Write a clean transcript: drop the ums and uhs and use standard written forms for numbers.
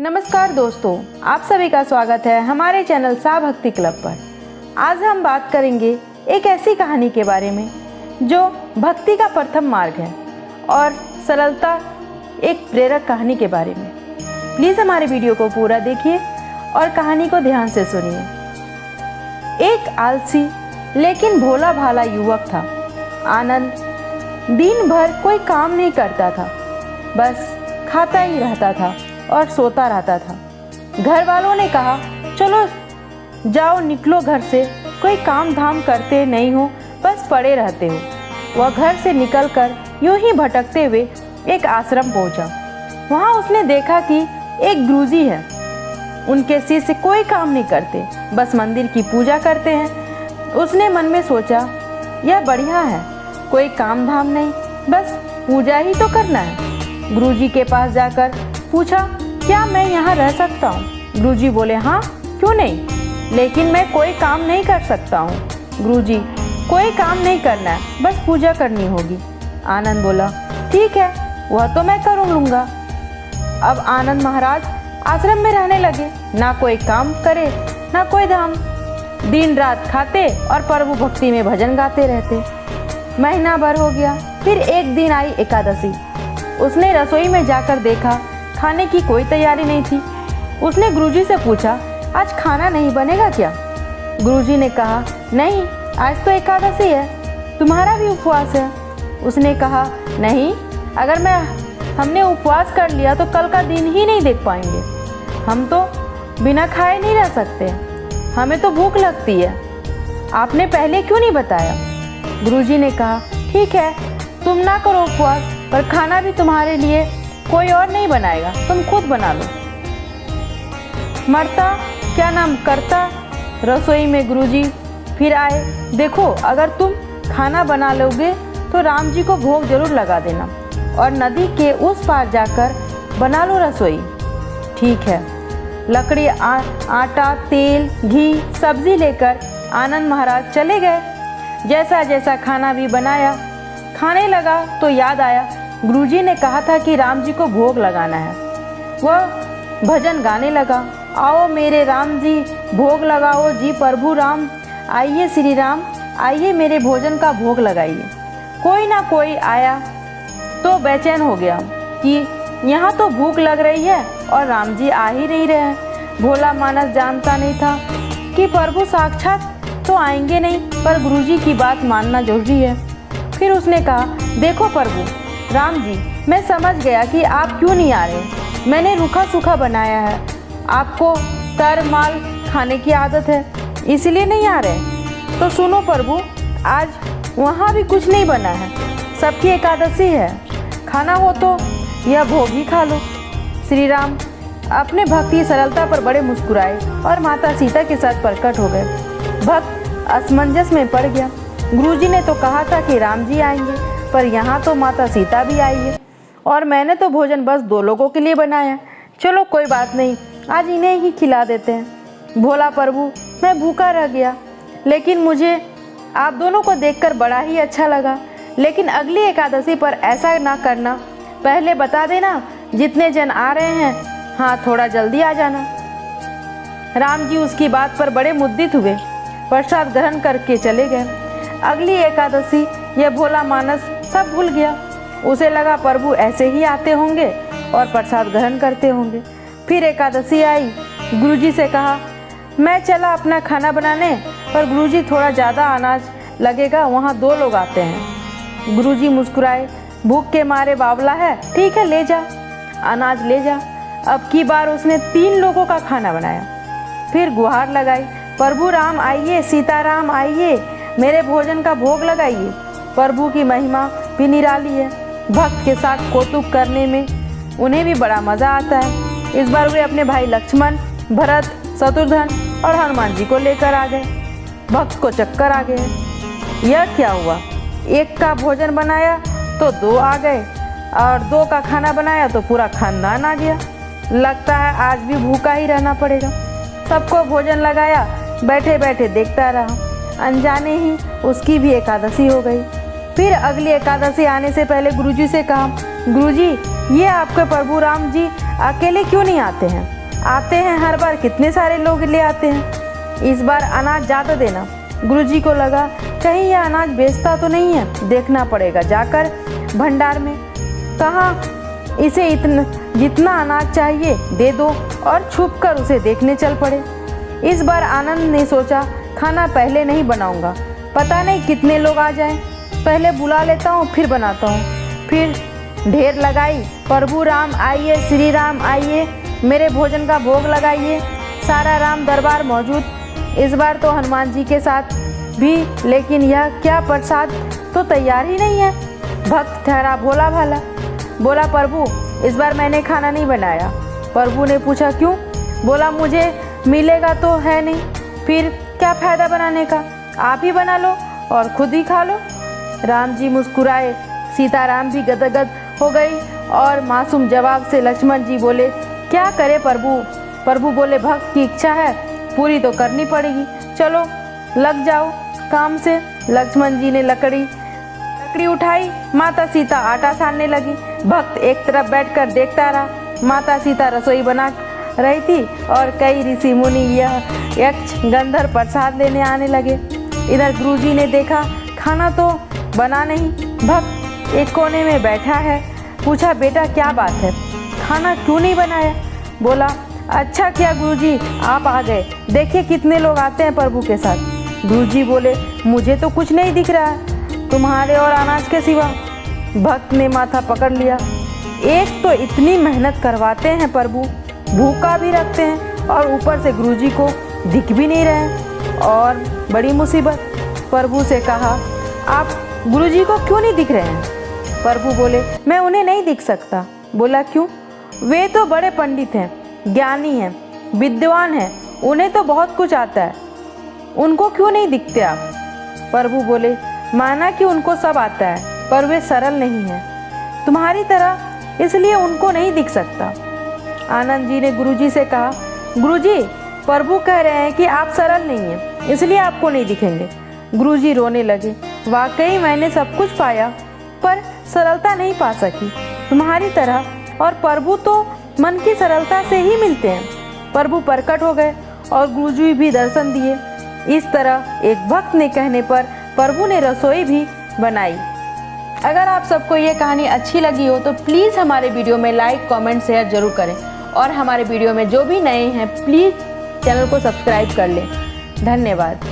नमस्कार दोस्तों, आप सभी का स्वागत है हमारे चैनल सा भक्ति क्लब पर। आज हम बात करेंगे एक ऐसी कहानी के बारे में जो भक्ति का प्रथम मार्ग है और सरलता एक प्रेरक कहानी के बारे में। प्लीज़ हमारे वीडियो को पूरा देखिए और कहानी को ध्यान से सुनिए। एक आलसी लेकिन भोला भाला युवक था। आनंद दिन भर कोई काम नहीं करता था, बस खाता ही रहता था और सोता रहता था। घर वालों ने कहा, चलो जाओ निकलो घर से, कोई काम धाम करते नहीं हो, बस पड़े रहते हो। वह घर से निकलकर यूं ही भटकते हुए एक आश्रम पहुंचा। वहां उसने देखा कि एक गुरुजी है। उनके शिष्य कोई काम नहीं करते, बस मंदिर की पूजा करते हैं। उसने मन में सोचा, यह बढ़िया है, कोई काम धाम नहीं, बस पूजा ही तो करना है। गुरुजी के पास जाकर पूछा, क्या मैं यहाँ रह सकता हूँ? गुरुजी बोले, हाँ क्यों नहीं, लेकिन मैं कोई काम नहीं कर सकता हूँ। गुरुजी, कोई काम नहीं करना है, बस पूजा करनी होगी। आनंद बोला, ठीक है, वह तो मैं कर लूँगा। अब आनंद महाराज आश्रम में रहने लगे, ना कोई काम करे ना कोई धाम। दिन रात खाते और प्रभु भक्ति में भजन गाते रहते। महीना भर हो गया, फिर एक दिन आई एकादशी। उसने रसोई में जाकर देखा, खाने की कोई तैयारी नहीं थी। उसने गुरुजी से पूछा, आज खाना नहीं बनेगा क्या? गुरुजी ने कहा, नहीं, आज तो एकादशी है, तुम्हारा भी उपवास है। उसने कहा, नहीं, अगर हमने उपवास कर लिया तो कल का दिन ही नहीं देख पाएंगे। हम तो बिना खाए नहीं रह सकते, हमें तो भूख लगती है। आपने पहले क्यों नहीं बताया? गुरुजी ने कहा, ठीक है, तुम ना करो उपवास, पर खाना भी तुम्हारे लिए कोई और नहीं बनाएगा, तुम खुद बना लो। मरता क्या नाम करता रसोई में गुरुजी फिर आए। देखो, अगर तुम खाना बना लोगे तो राम जी को भोग जरूर लगा देना और नदी के उस पार जाकर बना लो रसोई। ठीक है। लकड़ी, आटा, तेल, घी, सब्जी लेकर आनंद महाराज चले गए। जैसा जैसा खाना भी बनाया, खाने लगा तो याद आया, गुरुजी ने कहा था कि राम जी को भोग लगाना है। वह भजन गाने लगा, आओ मेरे राम जी भोग लगाओ जी प्रभु राम, आइए श्री राम, आइए मेरे भोजन का भोग लगाइए। कोई ना कोई आया तो बेचैन हो गया कि यहाँ तो भूख लग रही है और राम जी आ ही नहीं रहे हैं। भोला मानस जानता नहीं था कि प्रभु साक्षात तो आएंगे नहीं, पर गुरुजी की बात मानना जरूरी है। फिर उसने कहा, देखो प्रभु राम जी, मैं समझ गया कि आप क्यों नहीं आ रहे। मैंने रूखा सूखा बनाया है, आपको तर माल खाने की आदत है, इसलिए नहीं आ रहे। तो सुनो प्रभु, आज वहाँ भी कुछ नहीं बना है, सबकी एकादशी है, खाना हो तो यह भोग ही खा लो। श्री राम अपने भक्ति सरलता पर बड़े मुस्कुराए और माता सीता के साथ प्रकट हो गए। भक्त असमंजस में पड़ गया। गुरुजी ने तो कहा था कि राम जी आएंगे, पर यहाँ तो माता सीता भी आई है और मैंने तो भोजन बस 2 लोगों के लिए बनाया। चलो कोई बात नहीं, आज इन्हें ही खिला देते हैं। भोला प्रभु, मैं भूखा रह गया, लेकिन मुझे आप दोनों को देखकर बड़ा ही अच्छा लगा। लेकिन अगली एकादशी पर ऐसा ना करना, पहले बता देना जितने जन आ रहे हैं, हाँ थोड़ा जल्दी आ जाना। राम जी उसकी बात पर बड़े मुद्दित हुए, प्रसाद ग्रहण करके चले गए। अगली एकादशी यह भोला मानस सब भूल गया। उसे लगा प्रभु ऐसे ही आते होंगे और प्रसाद ग्रहण करते होंगे। फिर एकादशी आई। गुरुजी से कहा, मैं चला अपना खाना बनाने, पर गुरुजी थोड़ा ज़्यादा अनाज लगेगा, वहाँ 2 लोग आते हैं। गुरुजी मुस्कुराए, भूख के मारे बावला है, ठीक है ले जा, अनाज ले जा। अब की बार उसने 3 लोगों का खाना बनाया। फिर गुहार लगाई, प्रभु राम आइए, सीताराम आइए, मेरे भोजन का भोग लगाइए। प्रभु की महिमा भी निराली है। भक्त के साथ कौतुक करने में उन्हें भी बड़ा मज़ा आता है। इस बार वे अपने भाई लक्ष्मण, भरत, शत्रुघ्न और हनुमान जी को लेकर आ गए। भक्त को चक्कर आ गए। यह क्या हुआ, एक का भोजन बनाया तो 2 आ गए और 2 का खाना बनाया तो पूरा खानदान आ गया। लगता है आज भी भूखा ही रहना पड़ेगा। सबको भोजन लगाया, बैठे बैठे देखता रहा। अनजाने ही उसकी भी एकादशी हो गई। फिर अगली एकादशी आने से पहले गुरुजी से कहा, गुरुजी ये आपके प्रभु राम जी अकेले क्यों नहीं आते हैं? आते हैं हर बार, कितने सारे लोग ले आते हैं। इस बार अनाज ज़्यादा देना। गुरुजी को लगा कहीं यह अनाज बेचता तो नहीं है, देखना पड़ेगा। जाकर भंडार में कहा, इसे इतना जितना अनाज चाहिए दे दो, और छुपकर उसे देखने चल पड़े। इस बार आनंद ने सोचा, खाना पहले नहीं बनाऊंगा, पता नहीं कितने लोग आ जाएं, पहले बुला लेता हूँ फिर बनाता हूँ। फिर ढेर लगाई, प्रभु राम आइए, श्री राम आइए, मेरे भोजन का भोग लगाइए। सारा राम दरबार मौजूद। इस बार तो हनुमान जी के साथ भी, लेकिन यह क्या प्रसाद तो तैयार ही नहीं है। भक्त ठहरा भोला भाला, बोला प्रभु इस बार मैंने खाना नहीं बनाया। प्रभु ने पूछा क्यों? बोला मुझे मिलेगा तो है नहीं, फिर क्या फ़ायदा बनाने का, आप ही बना लो और खुद ही खा लो। राम जी मुस्कुराए, सीताराम भी गदगद हो गई और मासूम जवाब से लक्ष्मण जी बोले, क्या करे प्रभु? प्रभु बोले, भक्त की इच्छा है, पूरी तो करनी पड़ेगी, चलो लग जाओ काम से। लक्ष्मण जी ने लकड़ी उठाई, माता सीता आटा सानने लगी। भक्त एक तरफ बैठकर देखता रहा। माता सीता रसोई बना रही थी और कई ऋषि मुनि यह यक्ष गंधर्व प्रसाद लेने आने लगे। इधर गुरुजी ने देखा खाना तो बना नहीं, भक्त एक कोने में बैठा है। पूछा, बेटा क्या बात है, खाना क्यों नहीं बनाया? बोला, अच्छा किया गुरुजी आप आ गए, देखिए कितने लोग आते हैं प्रभु के साथ। गुरुजी बोले, मुझे तो कुछ नहीं दिख रहा है तुम्हारे और अनाज के सिवा। भक्त ने माथा पकड़ लिया, एक तो इतनी मेहनत करवाते हैं प्रभु, भूखा भी रखते हैं और ऊपर से गुरुजी को दिख भी नहीं रहे, और बड़ी मुसीबत। प्रभु से कहा, आप गुरुजी को क्यों नहीं दिख रहे हैं? प्रभु बोले, मैं उन्हें नहीं दिख सकता। बोला क्यों? वे तो बड़े पंडित हैं, ज्ञानी हैं, विद्वान हैं, उन्हें तो बहुत कुछ आता है, उनको क्यों नहीं दिखते आप? प्रभु बोले, माना कि उनको सब आता है, पर वे सरल नहीं हैं तुम्हारी तरह, इसलिए उनको नहीं दिख सकता। आनंद जी ने गुरुजी से कहा, गुरुजी प्रभु कह रहे हैं कि आप सरल नहीं हैं, इसलिए आपको नहीं दिखेंगे। गुरुजी रोने लगे, वाकई मैंने सब कुछ पाया पर सरलता नहीं पा सकी तुम्हारी तरह, और प्रभु तो मन की सरलता से ही मिलते हैं। प्रभु प्रकट हो गए और गुरुजी भी दर्शन दिए। इस तरह एक भक्त ने कहने पर प्रभु ने रसोई भी बनाई। अगर आप सबको ये कहानी अच्छी लगी हो तो प्लीज़ हमारे वीडियो में लाइक, कमेंट, शेयर जरूर करें, और हमारे वीडियो में जो भी नए हैं प्लीज़ चैनल को सब्सक्राइब कर लें। धन्यवाद।